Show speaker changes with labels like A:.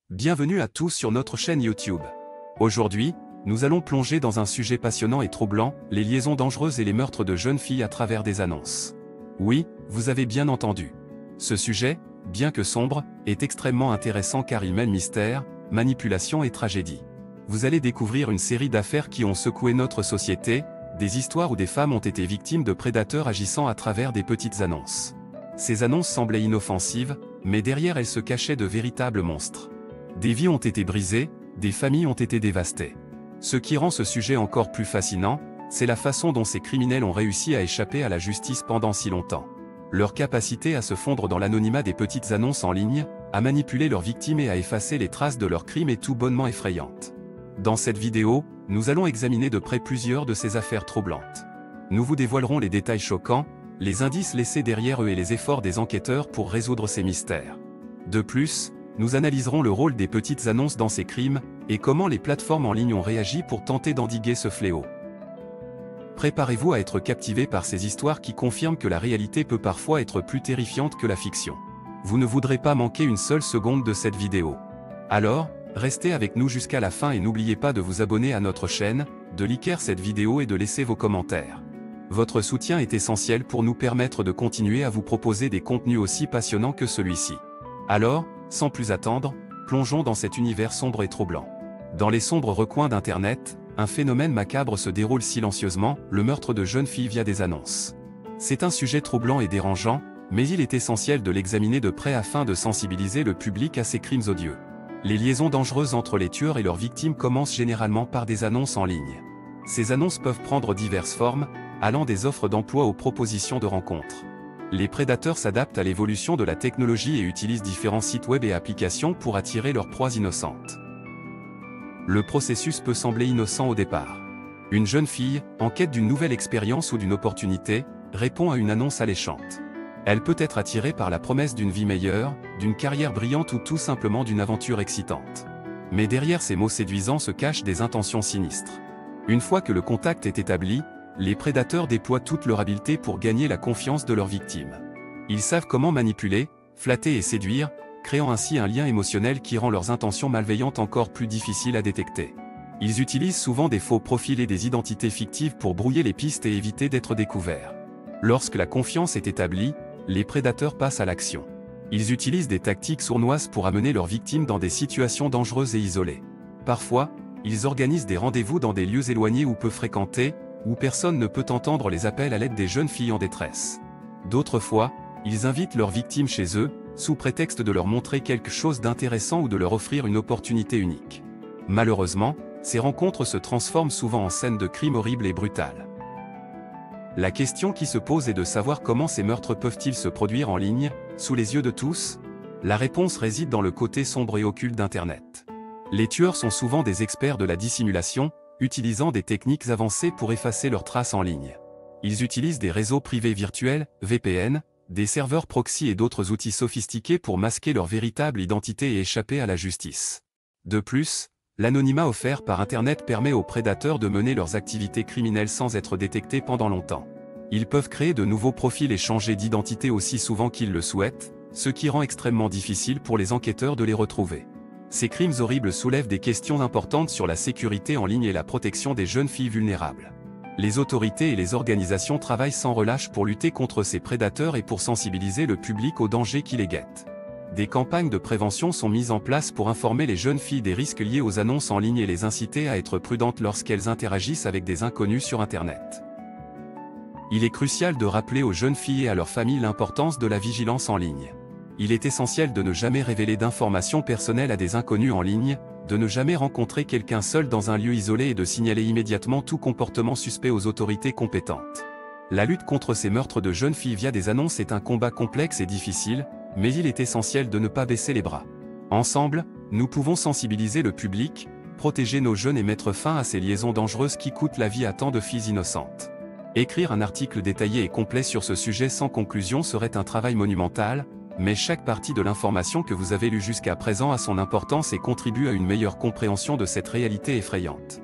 A: Bienvenue à tous sur notre chaîne YouTube. Aujourd'hui, nous allons plonger dans un sujet passionnant et troublant, les liaisons dangereuses et les meurtres de jeunes filles à travers des annonces. Oui, vous avez bien entendu. Ce sujet, bien que sombre, est extrêmement intéressant car il mêle mystère, manipulation et tragédie. Vous allez découvrir une série d'affaires qui ont secoué notre société, des histoires où des femmes ont été victimes de prédateurs agissant à travers des petites annonces. Ces annonces semblaient inoffensives, mais derrière elles se cachaient de véritables monstres. Des vies ont été brisées, des familles ont été dévastées. Ce qui rend ce sujet encore plus fascinant, c'est la façon dont ces criminels ont réussi à échapper à la justice pendant si longtemps. Leur capacité à se fondre dans l'anonymat des petites annonces en ligne, à manipuler leurs victimes et à effacer les traces de leurs crimes est tout bonnement effrayante. Dans cette vidéo, nous allons examiner de près plusieurs de ces affaires troublantes. Nous vous dévoilerons les détails choquants, les indices laissés derrière eux et les efforts des enquêteurs pour résoudre ces mystères. De plus, nous analyserons le rôle des petites annonces dans ces crimes, et comment les plateformes en ligne ont réagi pour tenter d'endiguer ce fléau. Préparez-vous à être captivé par ces histoires qui confirment que la réalité peut parfois être plus terrifiante que la fiction. Vous ne voudrez pas manquer une seule seconde de cette vidéo. Alors, restez avec nous jusqu'à la fin et n'oubliez pas de vous abonner à notre chaîne, de liker cette vidéo et de laisser vos commentaires. Votre soutien est essentiel pour nous permettre de continuer à vous proposer des contenus aussi passionnants que celui-ci. Alors, sans plus attendre, plongeons dans cet univers sombre et troublant. Dans les sombres recoins d'Internet, un phénomène macabre se déroule silencieusement, le meurtre de jeunes filles via des annonces. C'est un sujet troublant et dérangeant, mais il est essentiel de l'examiner de près afin de sensibiliser le public à ces crimes odieux. Les liaisons dangereuses entre les tueurs et leurs victimes commencent généralement par des annonces en ligne. Ces annonces peuvent prendre diverses formes, allant des offres d'emploi aux propositions de rencontres. Les prédateurs s'adaptent à l'évolution de la technologie et utilisent différents sites web et applications pour attirer leurs proies innocentes. Le processus peut sembler innocent au départ. Une jeune fille, en quête d'une nouvelle expérience ou d'une opportunité, répond à une annonce alléchante. Elle peut être attirée par la promesse d'une vie meilleure, d'une carrière brillante ou tout simplement d'une aventure excitante. Mais derrière ces mots séduisants se cachent des intentions sinistres. Une fois que le contact est établi, les prédateurs déploient toute leur habileté pour gagner la confiance de leurs victimes. Ils savent comment manipuler, flatter et séduire, créant ainsi un lien émotionnel qui rend leurs intentions malveillantes encore plus difficiles à détecter. Ils utilisent souvent des faux profils et des identités fictives pour brouiller les pistes et éviter d'être découverts. Lorsque la confiance est établie, les prédateurs passent à l'action. Ils utilisent des tactiques sournoises pour amener leurs victimes dans des situations dangereuses et isolées. Parfois, ils organisent des rendez-vous dans des lieux éloignés ou peu fréquentés, où personne ne peut entendre les appels à l'aide des jeunes filles en détresse. D'autres fois, ils invitent leurs victimes chez eux, sous prétexte de leur montrer quelque chose d'intéressant ou de leur offrir une opportunité unique. Malheureusement, ces rencontres se transforment souvent en scènes de crimes horribles et brutales. La question qui se pose est de savoir comment ces meurtres peuvent-ils se produire en ligne, sous les yeux de tous? La réponse réside dans le côté sombre et occulte d'Internet. Les tueurs sont souvent des experts de la dissimulation, utilisant des techniques avancées pour effacer leurs traces en ligne. Ils utilisent des réseaux privés virtuels, VPN, des serveurs proxy et d'autres outils sophistiqués pour masquer leur véritable identité et échapper à la justice. De plus, l'anonymat offert par Internet permet aux prédateurs de mener leurs activités criminelles sans être détectés pendant longtemps. Ils peuvent créer de nouveaux profils et changer d'identité aussi souvent qu'ils le souhaitent, ce qui rend extrêmement difficile pour les enquêteurs de les retrouver. Ces crimes horribles soulèvent des questions importantes sur la sécurité en ligne et la protection des jeunes filles vulnérables. Les autorités et les organisations travaillent sans relâche pour lutter contre ces prédateurs et pour sensibiliser le public aux dangers qui les guettent. Des campagnes de prévention sont mises en place pour informer les jeunes filles des risques liés aux annonces en ligne et les inciter à être prudentes lorsqu'elles interagissent avec des inconnus sur Internet. Il est crucial de rappeler aux jeunes filles et à leurs familles l'importance de la vigilance en ligne. Il est essentiel de ne jamais révéler d'informations personnelles à des inconnus en ligne, de ne jamais rencontrer quelqu'un seul dans un lieu isolé et de signaler immédiatement tout comportement suspect aux autorités compétentes. La lutte contre ces meurtres de jeunes filles via des annonces est un combat complexe et difficile, mais il est essentiel de ne pas baisser les bras. Ensemble, nous pouvons sensibiliser le public, protéger nos jeunes et mettre fin à ces liaisons dangereuses qui coûtent la vie à tant de filles innocentes. Écrire un article détaillé et complet sur ce sujet sans conclusion serait un travail monumental, mais chaque partie de l'information que vous avez lue jusqu'à présent a son importance et contribue à une meilleure compréhension de cette réalité effrayante.